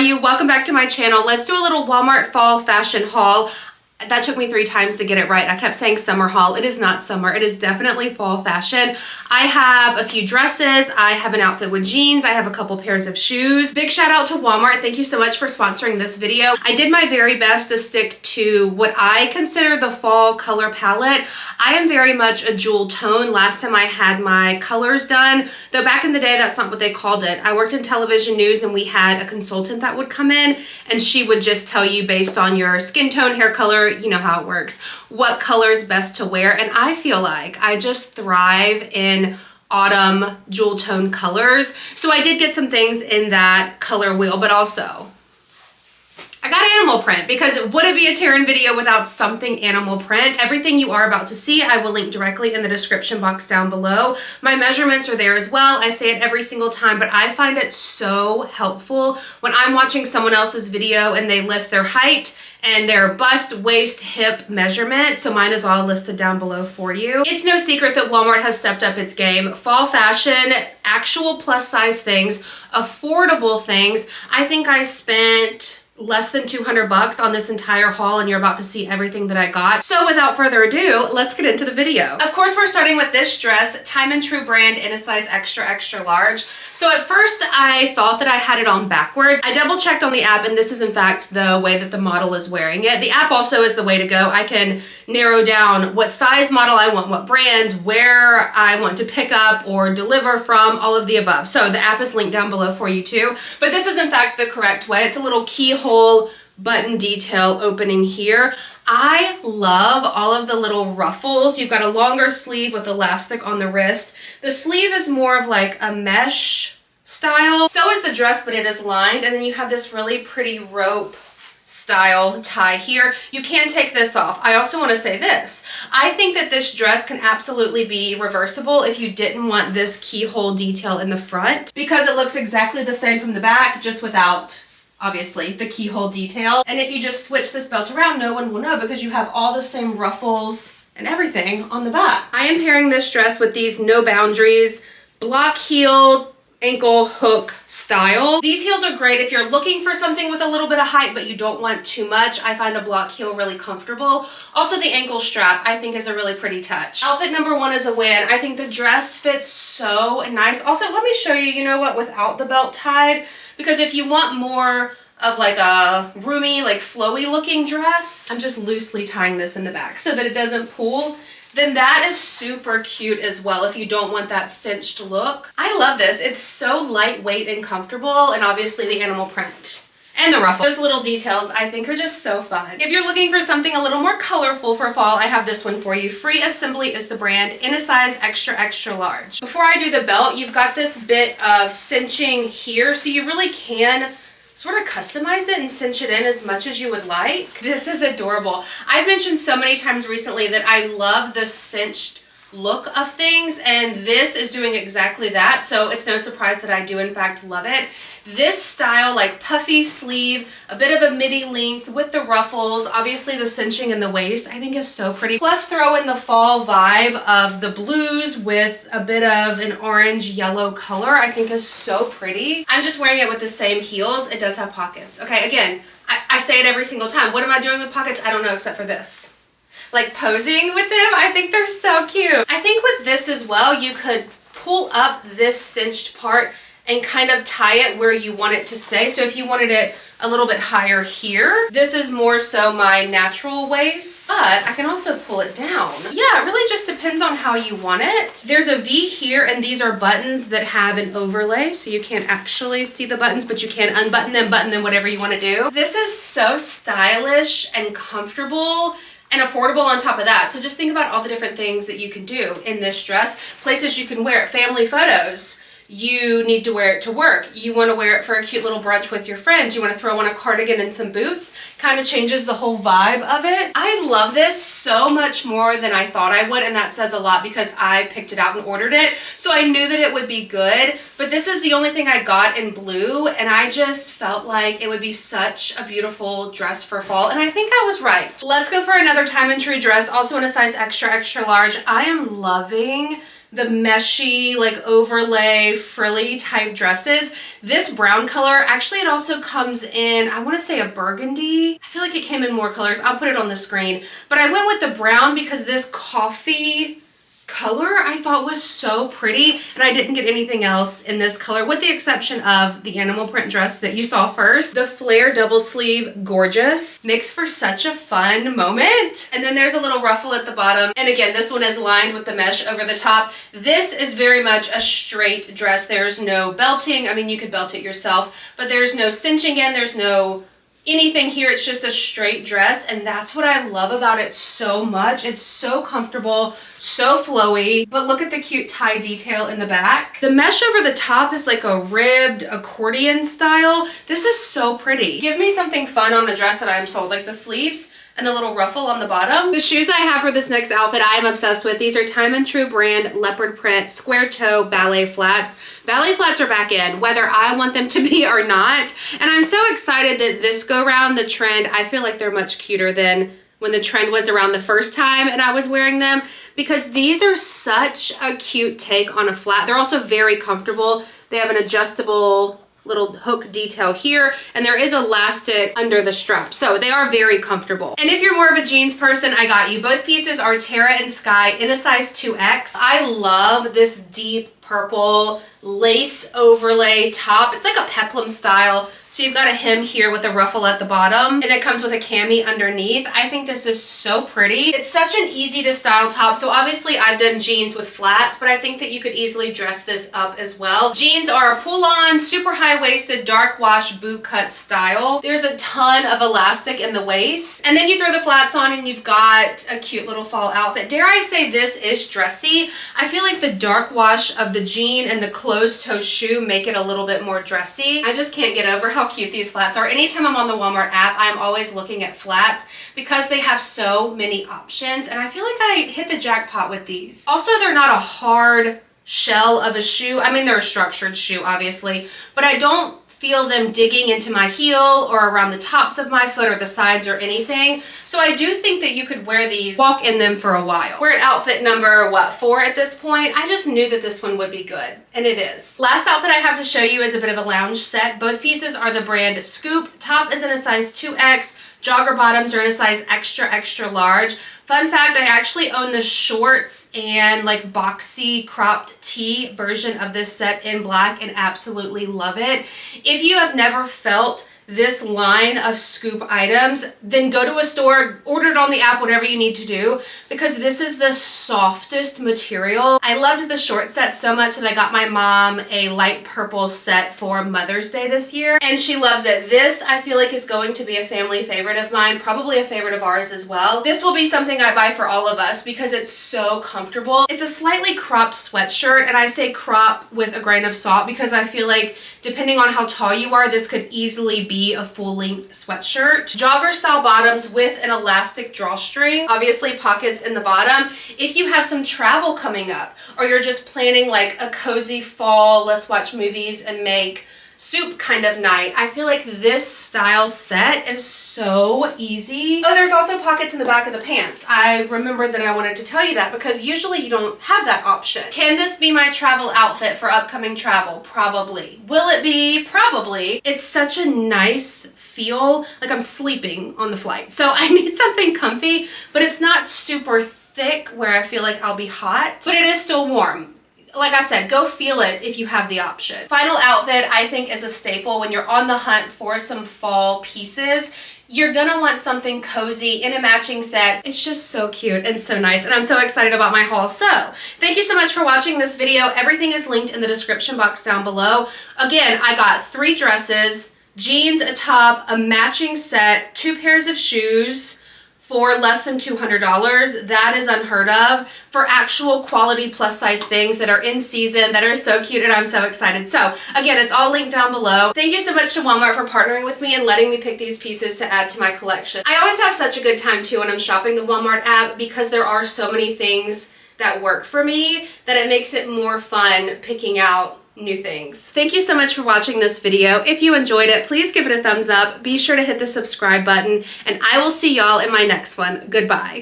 you? Welcome back to my channel. Let's do a little Walmart fall fashion haul. That took me 3 times to get it right. I kept saying summer haul. It is not summer. It is definitely fall fashion. I have a few dresses. I have an outfit with jeans. I have a couple pairs of shoes. Big shout out to Walmart. Thank you so much for sponsoring this video. I did my very best to stick to what I consider the fall color palette. I am very much a jewel tone. Last time I had my colors done, though back in the day, that's not what they called it. I worked in television news and we had a consultant that would come in and she would just tell you based on your skin tone, hair color, you know how it works, what color is best to wear. And I feel like I just thrive in autumn jewel tone colors. So I did get some things in that color wheel, but also I got animal print because would it be a Taren video without something animal print? Everything you are about to see, I will link directly in the description box down below. My measurements are there as well. I say it every single time, but I find it so helpful when I'm watching someone else's video and they list their height and their bust, waist, hip measurement. So mine is all listed down below for you. It's no secret that Walmart has stepped up its game. Fall fashion, actual plus size things, affordable things. I think I spent less than 200 bucks on this entire haul and you're about to see everything that I got. So without further ado, let's get into the video. Of course, we're starting with this dress, Time and True brand in a size extra, extra large. So at first I thought that I had it on backwards. I double checked on the app and this is in fact the way that the model is wearing it. The app also is the way to go. I can narrow down what size model I want, what brands, where I want to pick up or deliver from, all of the above. So the app is linked down below for you too. But this is in fact the correct way. It's a little keyhole button detail opening here. I love all of the little ruffles. You've got a longer sleeve with elastic on the wrist. The sleeve is more of like a mesh style. So is the dress, but it is lined. And then you have this really pretty rope style tie here. You can take this off. I also want to say this. I think that this dress can absolutely be reversible if you didn't want this keyhole detail in the front because it looks exactly the same from the back, just without obviously the keyhole detail. And if you just switch this belt around, no one will know because you have all the same ruffles and everything on the back. I am pairing this dress with these No Boundaries block heel ankle hook style. These heels are great if you're looking for something with a little bit of height but you don't want too much. I find a block heel really comfortable. Also the ankle strap I think is a really pretty touch. Outfit number 1 is a win. I think the dress fits so nice. Also let me show you, you know what, without the belt tied, because if you want more of like a roomy, like flowy looking dress, I'm just loosely tying this in the back so that it doesn't pull. Then that is super cute as well if you don't want that cinched look. I love this. It's so lightweight and comfortable, and obviously the animal print and the ruffle. Those little details I think are just so fun. If you're looking for something a little more colorful for fall, I have this one for you. Free Assembly is the brand in a size extra, extra large. Before I do the belt, you've got this bit of cinching here, so you really can sort of customize it and cinch it in as much as you would like. This is adorable. I've mentioned so many times recently that I love the cinched look of things, and this is doing exactly that. So it's no surprise that I do in fact love it. This style, like puffy sleeve, a bit of a midi length with the ruffles, obviously the cinching in the waist, I think is so pretty. Plus throw in the fall vibe of the blues with a bit of an orange yellow color, I think is so pretty. I'm just wearing it with the same heels. It does have pockets. Okay, again, I say it every single time. What am I doing with pockets? I don't know, except for this. Like posing with them, I think they're so cute. I think with this as well, you could pull up this cinched part and kind of tie it where you want it to stay. So if you wanted it a little bit higher here, this is more so my natural waist, but I can also pull it down. Yeah, it really just depends on how you want it. There's a V here, and these are buttons that have an overlay, so you can't actually see the buttons, but you can unbutton them, button them, whatever you want to do. This is so stylish and comfortable and affordable on top of that. So just think about all the different things that you can do in this dress. Places you can wear it, family photos. You need to wear it to work. You want to wear it for a cute little brunch with your friends. You want to throw on a cardigan and some boots. Kind of changes the whole vibe of it. I love this so much more than I thought I would, and that says a lot because I picked it out and ordered it. So I knew that it would be good, but this is the only thing I got in blue, and I just felt like it would be such a beautiful dress for fall, and I think I was right. Let's go for another Time and True dress, also in a size extra, extra large. I am loving the meshy, like overlay, frilly type dresses. This brown color, actually it also comes in, I want to say a burgundy. I feel like it came in more colors. I'll put it on the screen. But I went with the brown because this coffee color I thought was so pretty, and I didn't get anything else in this color with the exception of the animal print dress that you saw first. The flare double sleeve, gorgeous, makes for such a fun moment. And then there's a little ruffle at the bottom, and again this one is lined with the mesh over the top. This is very much a straight dress. There's no belting. I mean, you could belt it yourself, but there's no cinching in, there's no anything here. It's just a straight dress, and that's what I love about it so much. It's so comfortable, so flowy, but look at the cute tie detail in the back. The mesh over the top is like a ribbed accordion style. This is so pretty. Give me something fun on a dress that I'm sold, like the sleeves and the little ruffle on the bottom. The shoes I have for this next outfit I am obsessed with. These are Time and True brand leopard print square toe ballet flats. Ballet flats are back in, whether I want them to be or not. And I'm so excited that this go round the trend. I feel like they're much cuter than when the trend was around the first time and I was wearing them, because these are such a cute take on a flat. They're also very comfortable. They have an adjustable little hook detail here, and there is elastic under the strap, so they are very comfortable. And if you're more of a jeans person, I got you. Both pieces are Tara and Sky in a size 2X. I love this deep purple lace overlay top. It's like a peplum style. So you've got a hem here with a ruffle at the bottom, and it comes with a cami underneath. I think this is so pretty. It's such an easy to style top. So obviously I've done jeans with flats, but I think that you could easily dress this up as well. Jeans are a pull-on, super high-waisted, dark wash boot cut style. There's a ton of elastic in the waist, and then you throw the flats on and you've got a cute little fall outfit. Dare I say this is dressy. I feel like the dark wash of the jean and the closed toe shoe make it a little bit more dressy. I just can't get over how cute these flats are. Anytime I'm on the Walmart app, I'm always looking at flats because they have so many options, and I feel like I hit the jackpot with these. Also, they're not a hard shell of a shoe. I mean, they're a structured shoe, obviously, but I don't feel them digging into my heel or around the tops of my foot or the sides or anything. So I do think that you could wear these, walk in them for a while. We're at outfit number, what, 4 at this point? I just knew that this one would be good, and it is. Last outfit I have to show you is a bit of a lounge set. Both pieces are the brand Scoop. Top is in a size 2X. Jogger bottoms are in a size extra, extra large. Fun fact, I actually own the shorts and like boxy cropped tee version of this set in black and absolutely love it. If you have never felt this line of Scoop items, then go to a store, order it on the app, whatever you need to do, because this is the softest material. I loved the short set so much that I got my mom a light purple set for Mother's Day this year, and she loves it. This, I feel like, is going to be a family favorite of mine, probably a favorite of ours as well. This will be something I buy for all of us because it's so comfortable. It's a slightly cropped sweatshirt, and I say crop with a grain of salt because I feel like depending on how tall you are, this could easily be a full-length sweatshirt. Jogger style bottoms with an elastic drawstring, obviously pockets in the bottom. If you have some travel coming up, or you're just planning like a cozy fall, let's watch movies and make soup kind of night, I feel like this style set is so easy. Oh, there's also pockets in the back of the pants. I remembered that I wanted to tell you that because usually you don't have that option. Can this be my travel outfit for upcoming travel? Probably. Will it be? Probably. It's such a nice feel, like I'm sleeping on the flight. So I need something comfy, but it's not super thick where I feel like I'll be hot, but it is still warm. Like I said, go feel it if you have the option. Final outfit I think is a staple when you're on the hunt for some fall pieces. You're gonna want something cozy in a matching set. It's just so cute and so nice, and I'm so excited about my haul. So thank you so much for watching this video. Everything is linked in the description box down below. Again, I got 3 dresses, jeans, a top, a matching set, 2 pairs of shoes, for less than $200. That is unheard of for actual quality plus size things that are in season, that are so cute, and I'm so excited. So again, it's all linked down below. Thank you so much to Walmart for partnering with me and letting me pick these pieces to add to my collection. I always have such a good time too when I'm shopping the Walmart app because there are so many things that work for me that it makes it more fun picking out new things. Thank you so much for watching this video. If you enjoyed it, please give it a thumbs up. Be sure to hit the subscribe button, and I will see y'all in my next one. Goodbye.